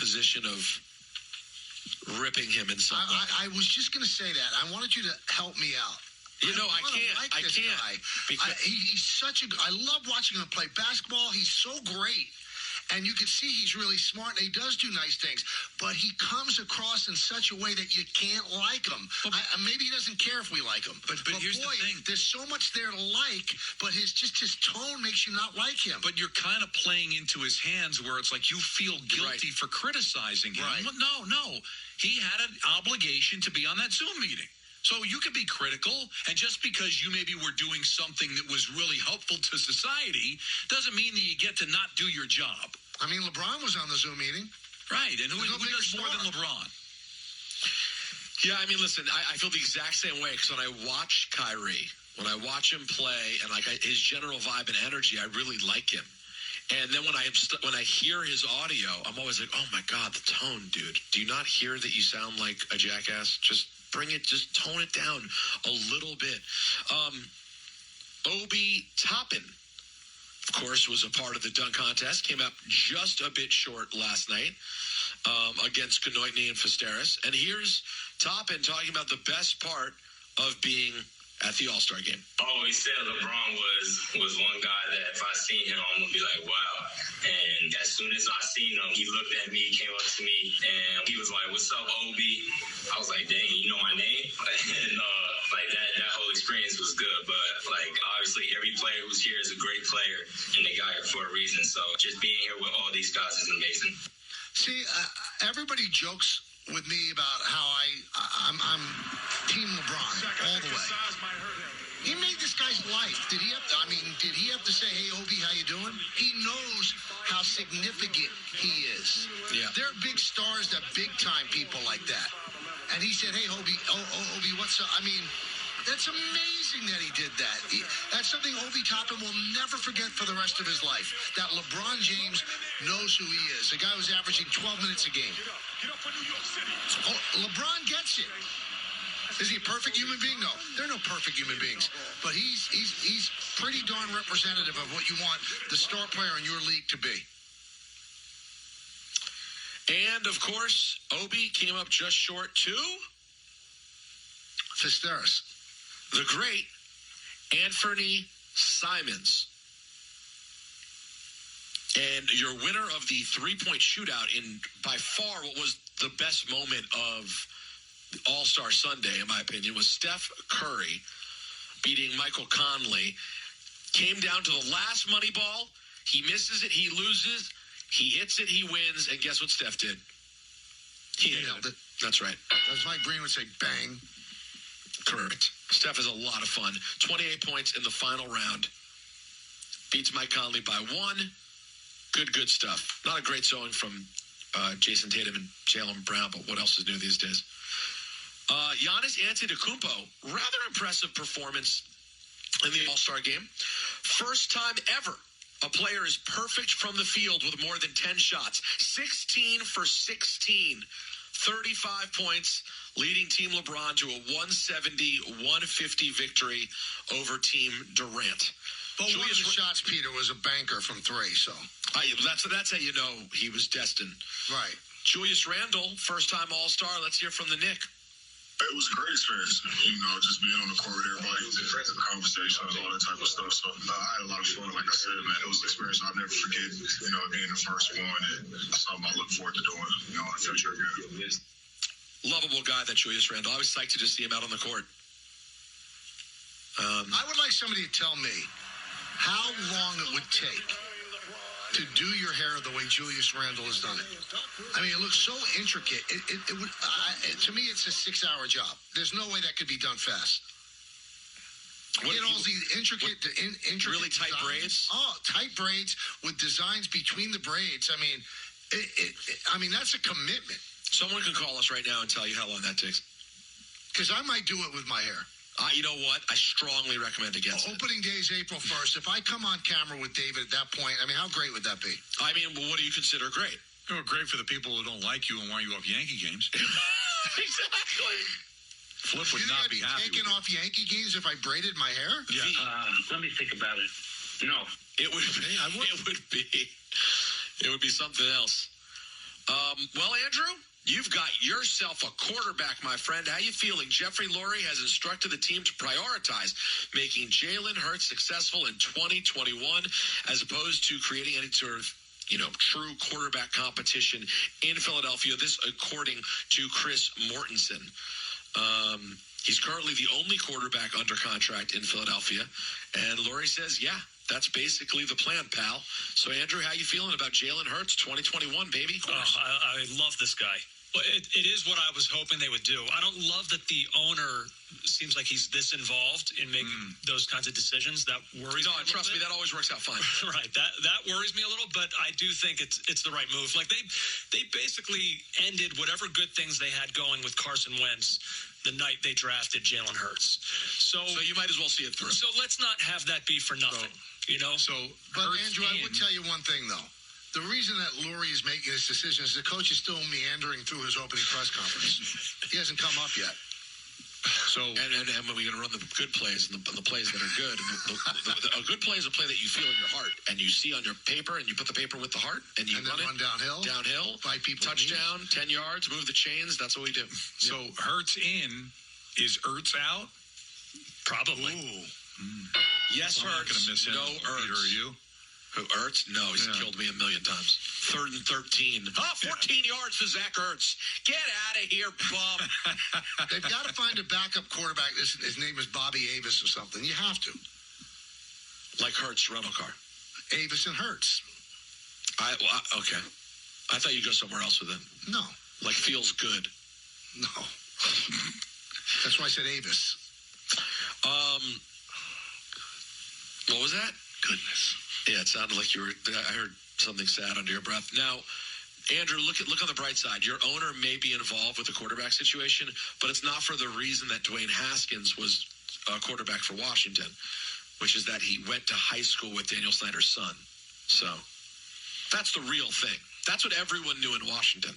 position of ripping him in some way. I was just going to say that. I wanted you to help me out. I can't. I can't. Because he's such a. I love watching him play basketball. He's so great. And you can see he's really smart, and he does do nice things. But he comes across in such a way that you can't like him. Maybe he doesn't care if we like him. But here's the thing. There's so much there to like, but his tone makes you not like him. But you're kind of playing into his hands where it's like you feel guilty for criticizing him. Right. No. He had an obligation to be on that Zoom meeting. So you can be critical, and just because you maybe were doing something that was really helpful to society doesn't mean that you get to not do your job. I mean, LeBron was on the Zoom meeting. Right, and who does more than LeBron? Yeah, I mean, listen, I feel the exact same way because when I watch Kyrie, when I watch him play and his general vibe and energy, I really like him. And then when I hear his audio, I'm always like, oh my God, the tone, dude. Do you not hear that you sound like a jackass? Just just tone it down a little bit. Obi Toppin, of course, was a part of the dunk contest. Came up just a bit short last night against Kanoitny and Festeris. And here's Toppin talking about the best part of being at the All-Star game. Oh, he said LeBron was one guy that if I seen him, I'm going to be like, wow. And as soon as I seen him, he looked at me, came up to me, and he was like, what's up, Obi? I was like, dang, you know my name? And that whole experience was good. But obviously every player who's here is a great player, and they got here for a reason. So just being here with all these guys is amazing. See, everybody jokes with me about how I'm Team LeBron all the way. He made this guy's life. Did he have to say, hey, Obi, how you doing? He knows how significant he is. Yeah. There are big stars that big-time people like that. And he said, hey, Obi, what's up? I mean, that's amazing that he did that. That's something Obi Toppin will never forget for the rest of his life, that LeBron James knows who he is. The guy was averaging 12 minutes a game. LeBron gets it. Is he a perfect human being? No, there are no perfect human beings. But he's pretty darn representative of what you want the star player in your league to be. And, of course, Obi came up just short to Festeris. The great Anthony Simons. And your winner of the three-point shootout in by far what was the best moment of All-Star Sunday, in my opinion, was Steph Curry beating Michael Conley. Came down to the last money ball. He misses it. He loses. He hits it. He wins. And guess what Steph did? He nailed it. That's right. As Mike Green would say, bang. Correct. Steph is a lot of fun. 28 points in the final round. Beats Mike Conley by 1. Good stuff. Not a great showing from Jason Tatum and Jaylen Brown, but what else is new these days? Giannis Antetokounmpo, rather impressive performance in the All-Star game. First time ever a player is perfect from the field with more than 10 shots. 16 for 16. 35 points, leading Team LeBron to a 170-150 victory over Team Durant. But one of the shots, Peter, was a banker from 3, so. That's how you know he was destined. Right. Julius Randle, first-time All-Star. Let's hear from the Knick. It was a great experience, just being on the court with everybody, the conversations, all that type of stuff. So I had a lot of fun. Like I said, man, it was an experience I'll never forget, being the first one. And something I look forward to doing, in the future again. Lovable guy, that Julius Randle. I was psyched to just see him out on the court. I would like somebody to tell me how long it would take to do your hair the way Julius Randle has done it. I mean, it looks so intricate. It would, to me, it's a 6-hour job. There's no way that could be done fast. Get all these intricate really tight braids? Oh, tight braids with designs between the braids. I mean, that's a commitment. Someone can call us right now and tell you how long that takes. Because I might do it with my hair. You know what? I strongly recommend against it. Opening day is April 1st. If I come on camera with David at that point, how great would that be? What do you consider great? Great for the people who don't like you and want you off Yankee games. Exactly. Flip would not be happy. Taking off Yankee games if I braided my hair? Yeah. Let me think about it. No. It would be something else. Well, Andrew, you've got yourself a quarterback, my friend. How you feeling? Jeffrey Lurie has instructed the team to prioritize making Jalen Hurts successful in 2021 as opposed to creating any sort of true quarterback competition in Philadelphia. This according to Chris Mortensen. He's currently the only quarterback under contract in Philadelphia. And Lurie says, yeah, that's basically the plan, pal. So, Andrew, how you feeling about Jalen Hurts 2021, baby? I love this guy. It is what I was hoping they would do. I don't love that the owner seems like he's this involved in making those kinds of decisions. That worries me. No, trust me, that always works out fine. Right. That worries me a little, but I do think it's the right move. Like they basically ended whatever good things they had going with Carson Wentz the night they drafted Jalen Hurts. So you might as well see it through. So let's not have that be for nothing. But Andrew, I would tell you one thing though. The reason that Lurie is making this decision is the coach is still meandering through his opening press conference. He hasn't come up yet. So and we're going to run the good plays and the plays that are good. A good play is a play that you feel in your heart and you see on your paper, and you put the paper with the heart and you run downhill, fight people, touchdown, 10 yards, move the chains. That's what we do. So Hurts in, is Ertz out? Probably. Yes, I'm not going to miss him. No Ertz. Peter, are you? Who, Ertz? No, he's killed me a million times. 3rd and 13. 14 yards to Zach Ertz. Get out of here, bum. They've got to find a backup quarterback. His name is Bobby Avis or something. You have to. Like Hertz rental car. Avis and Hertz. Okay. I thought you'd go somewhere else with it. No. Like feels good. No. That's why I said Avis. What was that? Goodness. Yeah, it sounded like I heard something sad under your breath. Now, Andrew, look on the bright side. Your owner may be involved with the quarterback situation, but it's not for the reason that Dwayne Haskins was a quarterback for Washington, which is that he went to high school with Daniel Snyder's son. So that's the real thing. That's what everyone knew in Washington.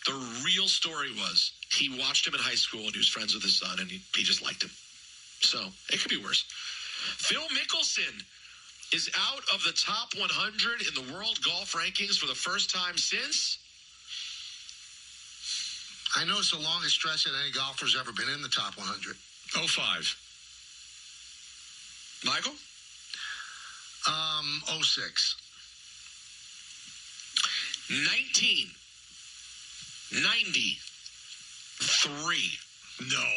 The real story was he watched him in high school and he was friends with his son and he just liked him. So it could be worse. Phil Mickelson is out of the top 100 in the world golf rankings for the first time since? I know it's the longest stretch that any golfer's ever been in the top 100. 05. Michael? 06. 1993. No.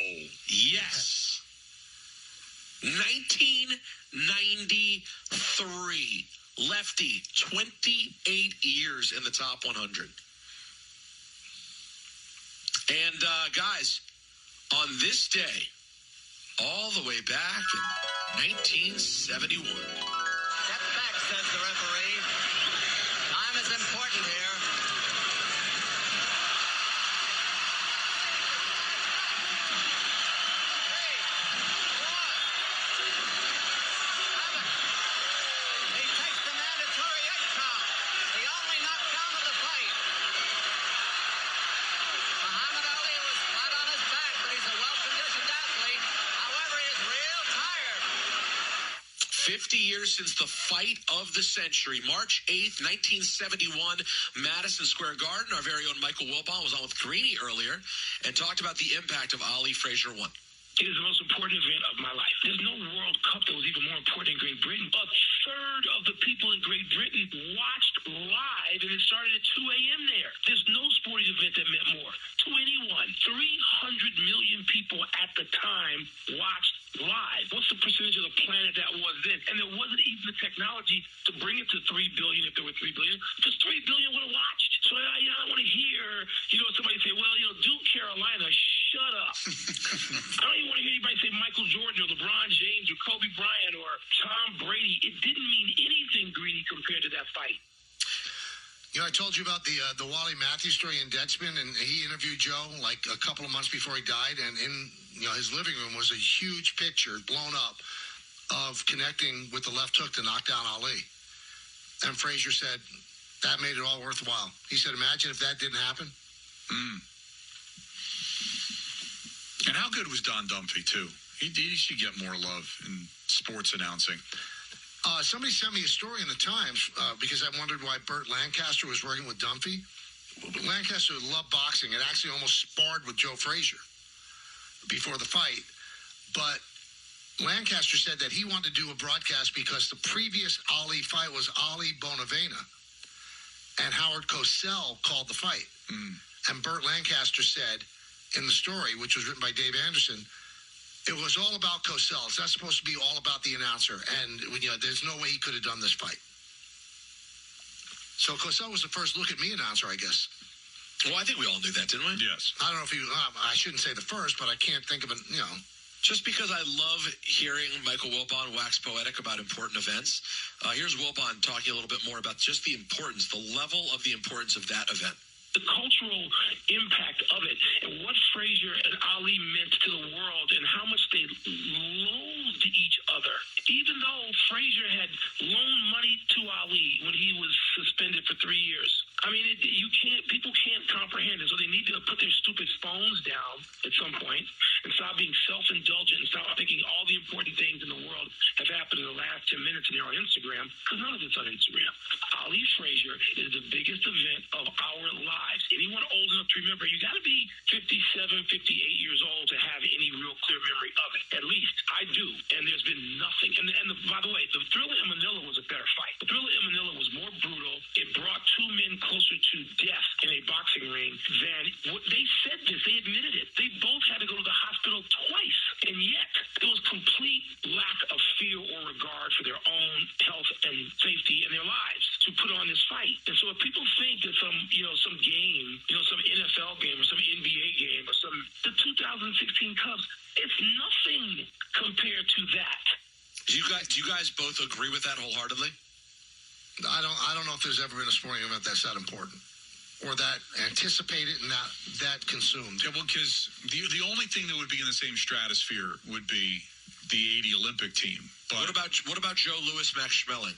Yes. 1993. Lefty, 28 years in the top 100. And, guys, on this day, all the way back in 1971. Step back, says the referee. Time is important here. Muhammad Ali was flat on his back, but he's a well-conditioned athlete. However, he's real tired. 50 years since the fight of the century. March 8th, 1971, Madison Square Garden. Our very own Michael Wilbon was on with Greeny earlier and talked about the impact of Ali Frazier 1. It is the most important event of my life. There's no World Cup that was even more important in Great Britain. A third of the people in Great Britain watched live, and it started at 2 a.m. there. There's no sporting event that meant more to anyone. 300 million people at the time watched live. What's the percentage of the planet that was then? And there wasn't even the technology to bring it to 3 billion if there were 3 billion, because 3 billion would have watched. So I don't want to hear, somebody say, well, Duke Carolina, shut up. I don't even want to hear anybody say Michael Jordan or LeBron James or Kobe Bryant or Tom Brady. It didn't mean anything, Greedy, compared to that fight. I told you about the Wally Matthews story in Deadspin, and he interviewed Joe like a couple of months before he died, and in his living room was a huge picture blown up of connecting with the left hook to knock down Ali. And Frazier said that made it all worthwhile. He said, imagine if that didn't happen. And how good was Don Dumphy, too? He should get more love in sports announcing. Somebody sent me a story in the Times because I wondered why Burt Lancaster was working with Dumphy. Lancaster loved boxing and actually almost sparred with Joe Frazier before the fight. But Lancaster said that he wanted to do a broadcast because the previous Ali fight was Ali Bonavena, and Howard Cosell called the fight. And Burt Lancaster said in the story, which was written by Dave Anderson, it was all about Cosell. It's not supposed to be all about the announcer. And, there's no way he could have done this fight. So Cosell was the first look-at-me announcer, I guess. Well, I think we all knew that, didn't we? Yes. I don't know if he, I shouldn't say the first, but I can't think of it, Just because I love hearing Michael Wilbon wax poetic about important events, here's Wilbon talking a little bit more about just the importance, the level of the importance of that event. The cultural impact of it and what Frazier and Ali meant to the world and how much they loathed each other. Even though Frazier had loaned money to Ali when he was suspended for 3 years. I mean, people can't comprehend it, so they need to put their stupid phones down at some point and stop being self-indulgent and stop thinking all the important things in the world have happened in the last 10 minutes and they're on Instagram, because none of it's on Instagram. Ali Frazier is the biggest event of our lives. Anyone old enough to remember, you got to be 57, 58 years old to have any real clear memory of it. At least I do. And there's been nothing. By the way, the Thriller in Manila was a better fight. The Thriller in Manila was more brutal. It brought two men closer to death in a boxing ring than they said this. They admitted it. They both had to go to the hospital twice. And yet, there was complete lack of fear or regard for their own health and safety and their lives to put on this fight. And so if people think that some game, some NFL game or some NBA game or the 2016 Cubs, it's nothing compared to that. Do you guys both agree with that wholeheartedly? I don't know if there's ever been a sporting event that's that important or that anticipated and that consumed. Yeah, well, because the only thing that would be in the same stratosphere would be the '80 Olympic team. But what about Joe Louis, Max Schmeling?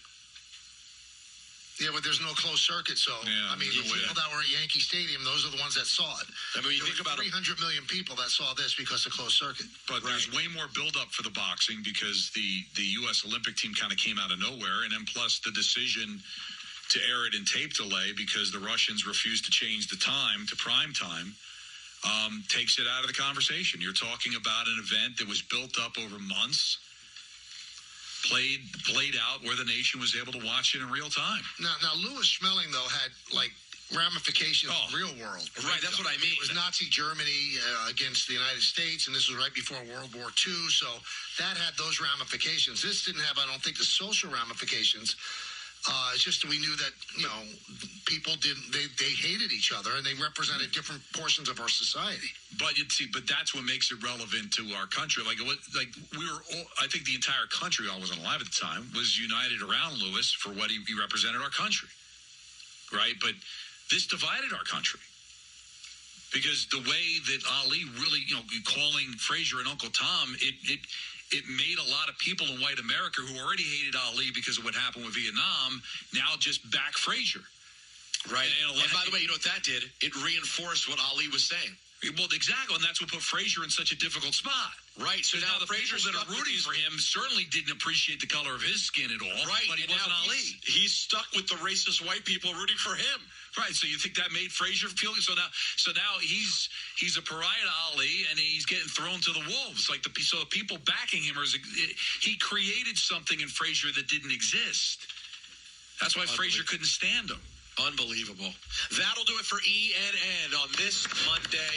Yeah, but there's no closed circuit, so Yeah, the people that were at Yankee Stadium, those are the ones that saw it. I mean, you think about 300 million people that saw this because of closed circuit. But there's way more buildup for the boxing because the U.S. Olympic team kind of came out of nowhere, and then plus the decision to air it in tape delay because the Russians refused to change the time to prime time takes it out of the conversation. You're talking about an event that was built up over months, played out where the nation was able to watch it in real time. Now Louis Schmeling, though, had, ramifications in the real world. Right, that's what I mean. It was Nazi Germany against the United States, and this was right before World War II, so that had those ramifications. This didn't have, I don't think, the social ramifications. It's just we knew that, people they hated each other, and they represented different portions of our society. But that's what makes it relevant to our country. We were all, I think the entire country, I wasn't alive at the time, was united around Louis for what he represented our country. Right? But this divided our country. Because the way that Ali really, calling Frazier and Uncle Tom, it made a lot of people in white America who already hated Ali because of what happened with Vietnam now just back Frazier. Right. And by the way, you know what that did? It reinforced what Ali was saying. Well, exactly, and that's what put Frazier in such a difficult spot. Right. So now the Fraziers that are rooting for him certainly didn't appreciate the color of his skin at all. Right. But he and wasn't now Ali. He's stuck with the racist white people rooting for him. Right. So you think that made Frazier feel so now he's a pariah to Ali, and he's getting thrown to the wolves. So the people backing him he created something in Frazier that didn't exist. That's why Frazier couldn't stand him. Unbelievable. That'll do it for ENN on this Monday.